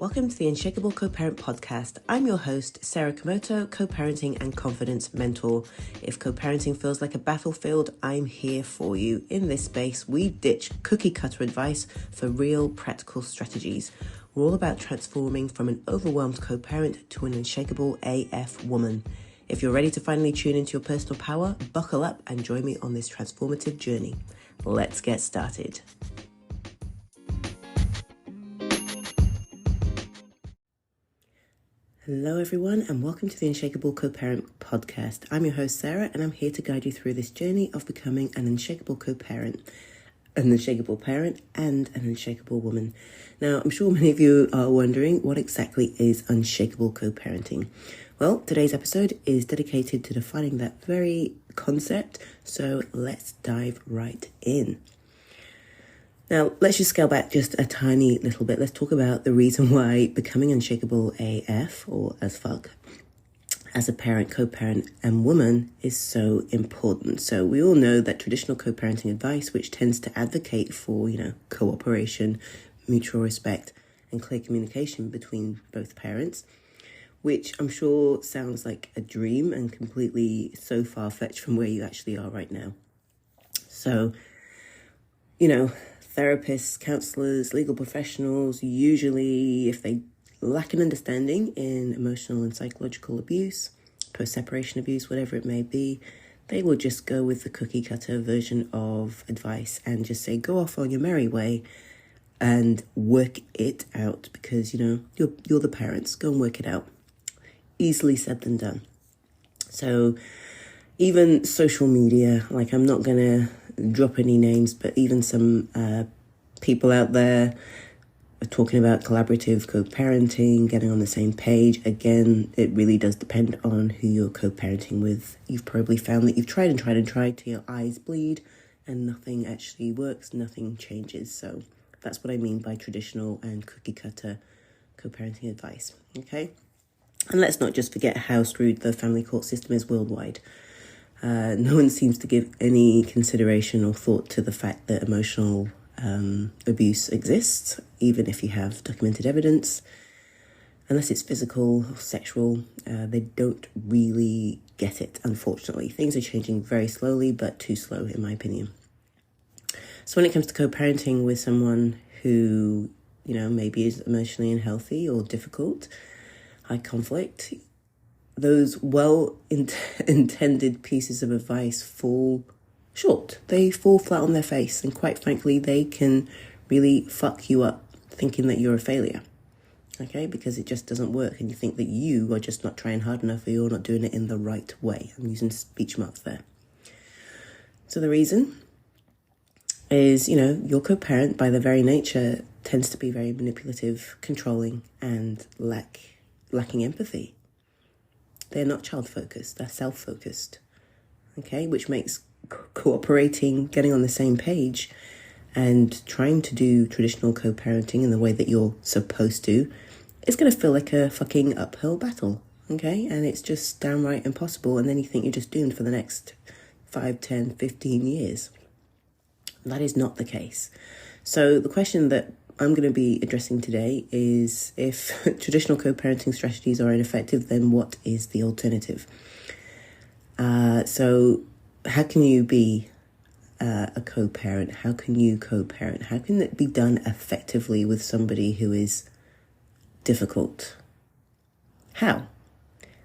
Welcome to the Unshakable Co-Parent Podcast. I'm your host, Sarah Komoto, co-parenting and confidence mentor. If co-parenting feels like a battlefield, I'm here for you. In this space, we ditch cookie cutter advice for real practical strategies. We're all about transforming from an overwhelmed co-parent to an unshakable AF woman. If you're ready to finally tune into your personal power, buckle up and join me on this transformative journey. Let's get started. Hello everyone and welcome to the Unshakable Co-Parent Podcast. I'm your host Sarah and I'm here to guide you through this journey of becoming an unshakable co-parent, an unshakable parent and an unshakable woman. Now I'm sure many of you are wondering what exactly is unshakable co-parenting. Well, today's episode is dedicated to defining that very concept, so let's dive right in. Now, let's just scale back just a tiny little bit. Let's talk about the reason why becoming unshakable AF, or as fuck, as a parent, co-parent, and woman is so important. So we all know that traditional co-parenting advice, which tends to advocate for, cooperation, mutual respect, and clear communication between both parents, which I'm sure sounds like a dream and completely so far-fetched from where you actually are right now. So, therapists, counselors, legal professionals, usually if they lack an understanding in emotional and psychological abuse, post-separation abuse, whatever it may be, they will just go with the cookie cutter version of advice and just say, go off on your merry way and work it out because, you're the parents. Go and work it out. Easily said than done. So even social media, I'm not going to drop any names, but even some people out there are talking about collaborative co-parenting, getting on the same page. Again, it really does depend on who you're co-parenting with. You've probably found that you've tried till your eyes bleed and nothing actually works, nothing changes. So that's what I mean by traditional and cookie cutter co-parenting advice, okay? And let's not just forget how screwed the family court system is worldwide. No one seems to give any consideration or thought to the fact that emotional abuse exists, even if you have documented evidence. Unless it's physical or sexual, they don't really get it, unfortunately. Things are changing very slowly, but too slow, in my opinion. So when it comes to co-parenting with someone who, maybe is emotionally unhealthy or difficult, high conflict, those well-intended pieces of advice fall short. They fall flat on their face. And quite frankly, they can really fuck you up thinking that you're a failure. Okay? Because it just doesn't work. And you think that you are just not trying hard enough or you're not doing it in the right way. I'm using speech marks there. So the reason is, your co-parent by their very nature tends to be very manipulative, controlling, and lacking empathy. They're not child-focused, they're self-focused, okay? Which makes cooperating, getting on the same page, and trying to do traditional co-parenting in the way that you're supposed to, is going to feel like a fucking uphill battle, okay? And it's just downright impossible, and then you think you're just doomed for the next 5, 10, 15 years. That is not the case. So the question that I'm going to be addressing today is, if traditional co-parenting strategies are ineffective, then what is the alternative? So how can you be a co-parent? How can you co-parent? How can it be done effectively with somebody who is difficult? How?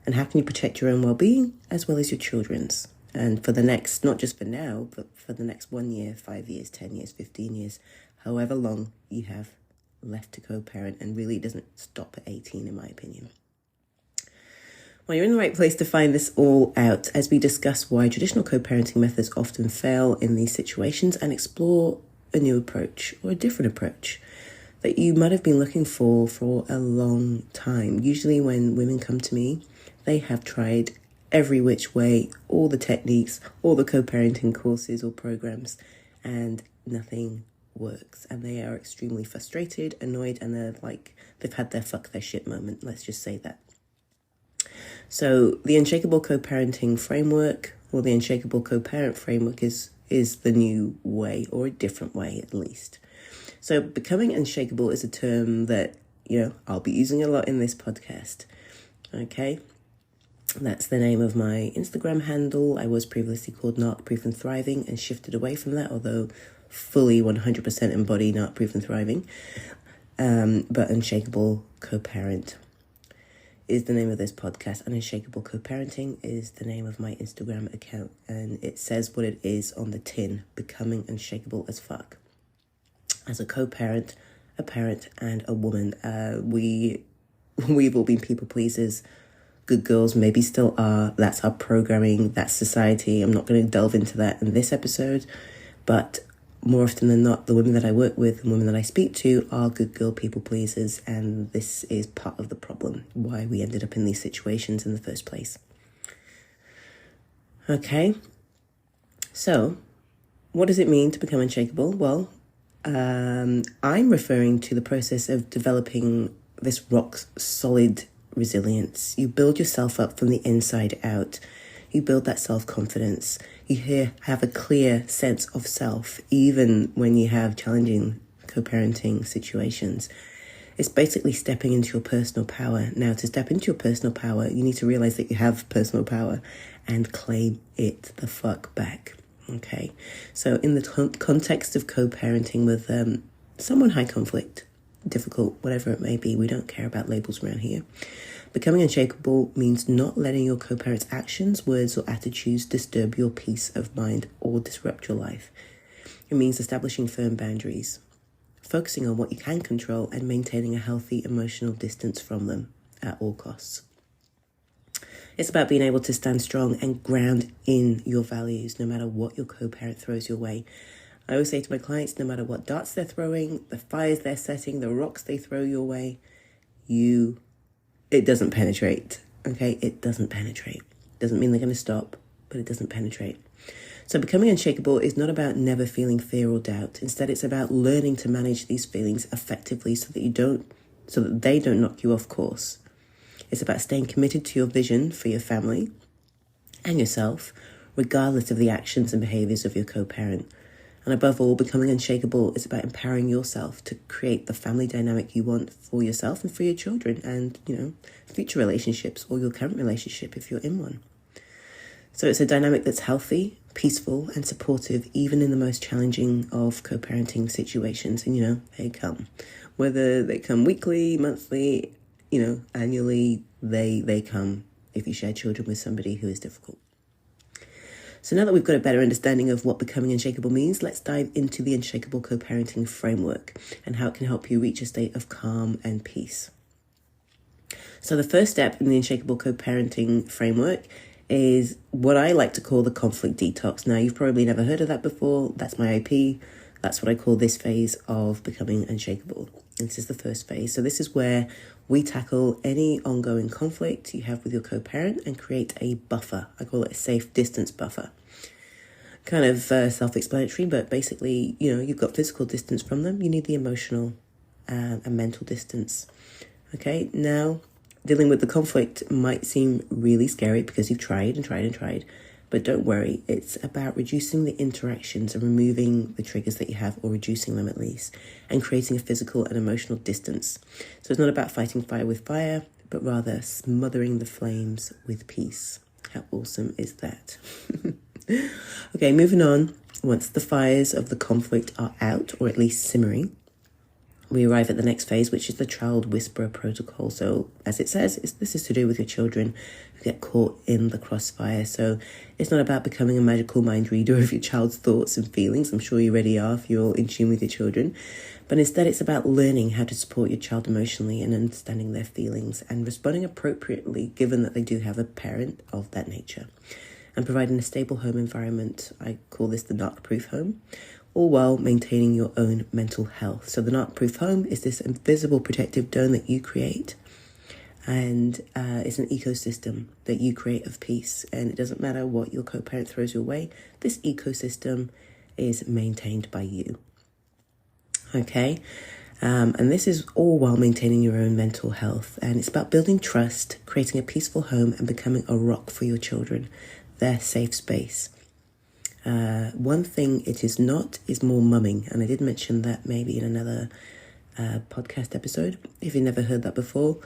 And how can you protect your own well-being as well as your children's? And for the next, not just for now, but for the next 1 year, 5 years, 10 years, 15 years, however long you have left to co-parent, and really it doesn't stop at 18 in my opinion. Well, you're in the right place to find this all out as we discuss why traditional co-parenting methods often fail in these situations and explore a new approach or a different approach that you might have been looking for a long time. Usually when women come to me, they have tried every which way, all the techniques, all the co-parenting courses or programs, and nothing works. And they are extremely frustrated, annoyed, and they've had their fuck their shit moment. Let's just say that. So the Unshakable Co-Parenting Framework, or the Unshakable Co-Parent Framework, is the new way, or a different way at least. So becoming unshakable is a term that I'll be using a lot in this podcast. Okay. That's the name of my Instagram handle. I was previously called Narc Proof and Thriving and shifted away from that, although fully 100% embody Narc Proof and Thriving. But Unshakable Co-Parent is the name of this podcast, and Unshakable Co-Parenting is the name of my Instagram account, and it says what it is on the tin: becoming unshakable as fuck. As a co-parent, a parent, and a woman, we've all been people pleasers, good girls, maybe still are. That's our programming, that's society. I'm not going to delve into that in this episode, but more often than not, the women that I work with and women that I speak to are good girl people pleasers, and this is part of the problem, why we ended up in these situations in the first place. Okay, so what does it mean to become unshakable? Well, I'm referring to the process of developing this rock solid resilience. You build yourself up from the inside out. You build that self-confidence. You have a clear sense of self, even when you have challenging co-parenting situations. It's basically stepping into your personal power. Now, to step into your personal power, you need to realize that you have personal power and claim it the fuck back. Okay? So in the context of co-parenting with someone high conflict, difficult, whatever it may be, we don't care about labels around here. Becoming unshakable means not letting your co-parent's actions, words, or attitudes disturb your peace of mind or disrupt your life. It means establishing firm boundaries, focusing on what you can control, and maintaining a healthy emotional distance from them at all costs. It's about being able to stand strong and ground in your values, no matter what your co-parent throws your way. I always say to my clients, no matter what darts they're throwing, the fires they're setting, the rocks they throw your way, it doesn't penetrate, okay? It doesn't penetrate. Doesn't mean they're going to stop, but it doesn't penetrate. So becoming unshakable is not about never feeling fear or doubt. Instead, it's about learning to manage these feelings effectively so that they don't knock you off course. It's about staying committed to your vision for your family and yourself, regardless of the actions and behaviors of your co-parent. And above all, becoming unshakable is about empowering yourself to create the family dynamic you want for yourself and for your children and, future relationships or your current relationship if you're in one. So it's a dynamic that's healthy, peaceful, and supportive, even in the most challenging of co-parenting situations. And, they come. Whether they come weekly, monthly, annually, they come if you share children with somebody who is difficult. So now that we've got a better understanding of what becoming unshakable means, let's dive into the Unshakable Co-Parenting Framework and how it can help you reach a state of calm and peace. So the first step in the Unshakable Co-Parenting Framework is what I like to call the conflict detox. Now, you've probably never heard of that before. That's my IP. That's what I call this phase of becoming unshakable. This is the first phase. So this is where we tackle any ongoing conflict you have with your co-parent and create a buffer. I call it a safe distance buffer. Kind of self-explanatory, but basically, you've got physical distance from them. You need the emotional and mental distance. Okay, now dealing with the conflict might seem really scary because you've tried and tried and tried. But don't worry, it's about reducing the interactions and removing the triggers that you have, or reducing them at least, and creating a physical and emotional distance. So it's not about fighting fire with fire, but rather smothering the flames with peace. How awesome is that? Okay, moving on. Once the fires of the conflict are out, or at least simmering, we arrive at the next phase, which is the child whisperer protocol. So as it says, this is to do with your children who get caught in the crossfire. So it's not about becoming a magical mind reader of your child's thoughts and feelings. I'm sure you already are if you're in tune with your children. But instead, it's about learning how to support your child emotionally and understanding their feelings and responding appropriately, given that they do have a parent of that nature. And providing a stable home environment. I call this the narc-proof home, all while maintaining your own mental health. So the narc-proof home is this invisible protective dome that you create, and it's an ecosystem that you create of peace. And it doesn't matter what your co-parent throws your way, this ecosystem is maintained by you. Okay, and this is all while maintaining your own mental health. And it's about building trust, creating a peaceful home, and becoming a rock for your children, their safe space. One thing it is not is more mumming, and I did mention that maybe in another podcast episode. If you've never heard that before,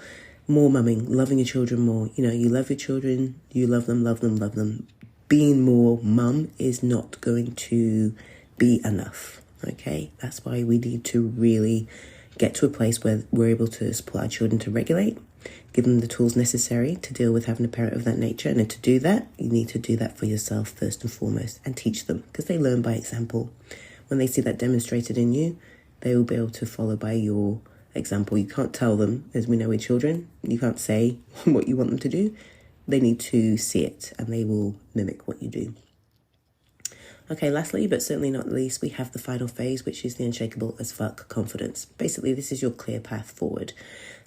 more mumming, loving your children more. You know, you love your children, you love them, love them, love them. Being more mum is not going to be enough, okay? That's why we need to really get to a place where we're able to support our children to regulate, give them the tools necessary to deal with having a parent of that nature. And to do that, you need to do that for yourself first and foremost, and teach them, because they learn by example. When they see that demonstrated in you, they will be able to follow by your example. You can't tell them, as we know with children, you can't say what you want them to do. They need to see it, and they will mimic what you do. Okay, lastly, but certainly not least, we have the final phase, which is the unshakable as fuck confidence. Basically, this is your clear path forward.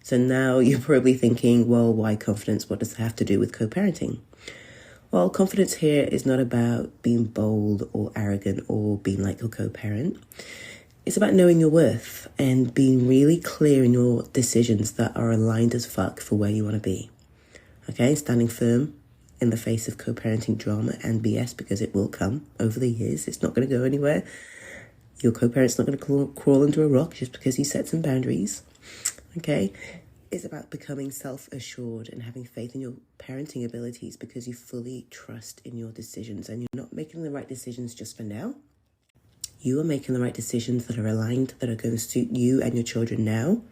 So now you're probably thinking, well, why confidence? What does it have to do with co-parenting? Well, confidence here is not about being bold or arrogant or being like your co-parent. It's about knowing your worth and being really clear in your decisions that are aligned as fuck for where you want to be. Okay, standing firm in the face of co-parenting drama and BS, because it will come over the years. It's not going to go anywhere. Your co-parent's not going to crawl into a rock just because you set some boundaries. Okay, it's about becoming self-assured and having faith in your parenting abilities, because you fully trust in your decisions, and you're not making the right decisions just for now. You are making the right decisions that are aligned, that are going to suit you and your children now,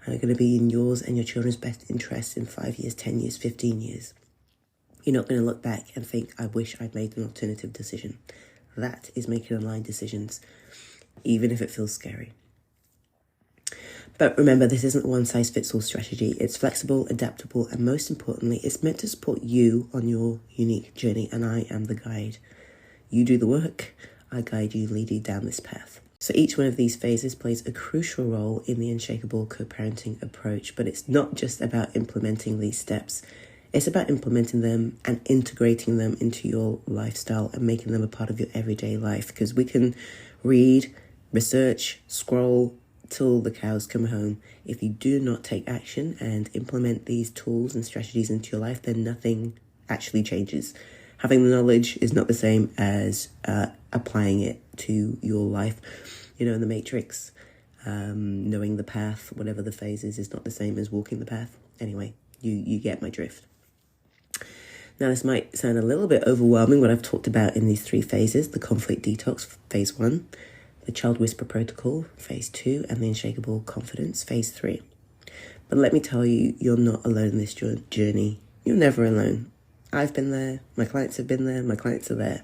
and are going to be in yours and your children's best interests in 5 years, 10 years, 15 years. You're not going to look back and think, I wish I'd made an alternative decision. That is making aligned decisions, even if it feels scary. But remember, this isn't a one-size-fits-all strategy. It's flexible, adaptable, and most importantly, it's meant to support you on your unique journey, and I am the guide. You do the work, I guide you, lead you down this path. So each one of these phases plays a crucial role in the unshakable co-parenting approach, but it's not just about implementing these steps. It's about implementing them and integrating them into your lifestyle and making them a part of your everyday life, because we can read, research, scroll till the cows come home. If you do not take action and implement these tools and strategies into your life, then nothing actually changes. Having the knowledge is not the same as applying it to your life. You know, in the Matrix, knowing the path, whatever the phase is not the same as walking the path. Anyway, you get my drift. Now, this might sound a little bit overwhelming, what I've talked about in these three phases: the conflict detox, phase 1, the child whisper protocol, phase 2, and the unshakable confidence, phase 3. But let me tell you, you're not alone in this journey. You're never alone. I've been there, my clients have been there, my clients are there.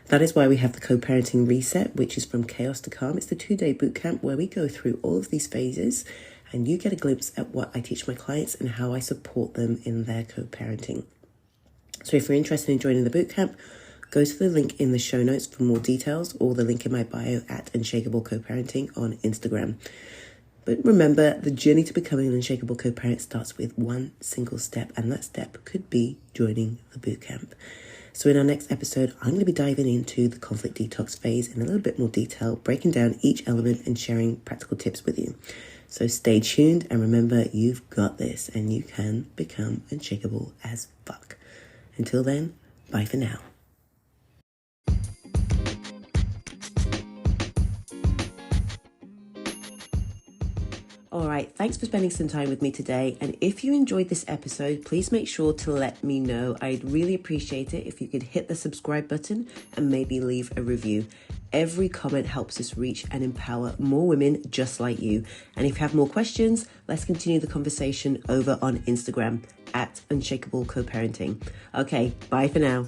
That is why we have the co-parenting reset, which is from chaos to calm. It's the 2-day bootcamp where we go through all of these phases, and you get a glimpse at what I teach my clients and how I support them in their co-parenting. So if you're interested in joining the bootcamp, go to the link in the show notes for more details, or the link in my bio at Unshakable Co-Parenting on Instagram. But remember, the journey to becoming an unshakable co-parent starts with one single step, and that step could be joining the bootcamp. So in our next episode, I'm going to be diving into the conflict detox phase in a little bit more detail, breaking down each element and sharing practical tips with you. So stay tuned, and remember, you've got this, and you can become unshakable as fuck. Until then, bye for now. All right, thanks for spending some time with me today. And if you enjoyed this episode, please make sure to let me know. I'd really appreciate it if you could hit the subscribe button and maybe leave a review. Every comment helps us reach and empower more women just like you. And if you have more questions, let's continue the conversation over on Instagram at Unshakable Co-Parenting. Okay, bye for now.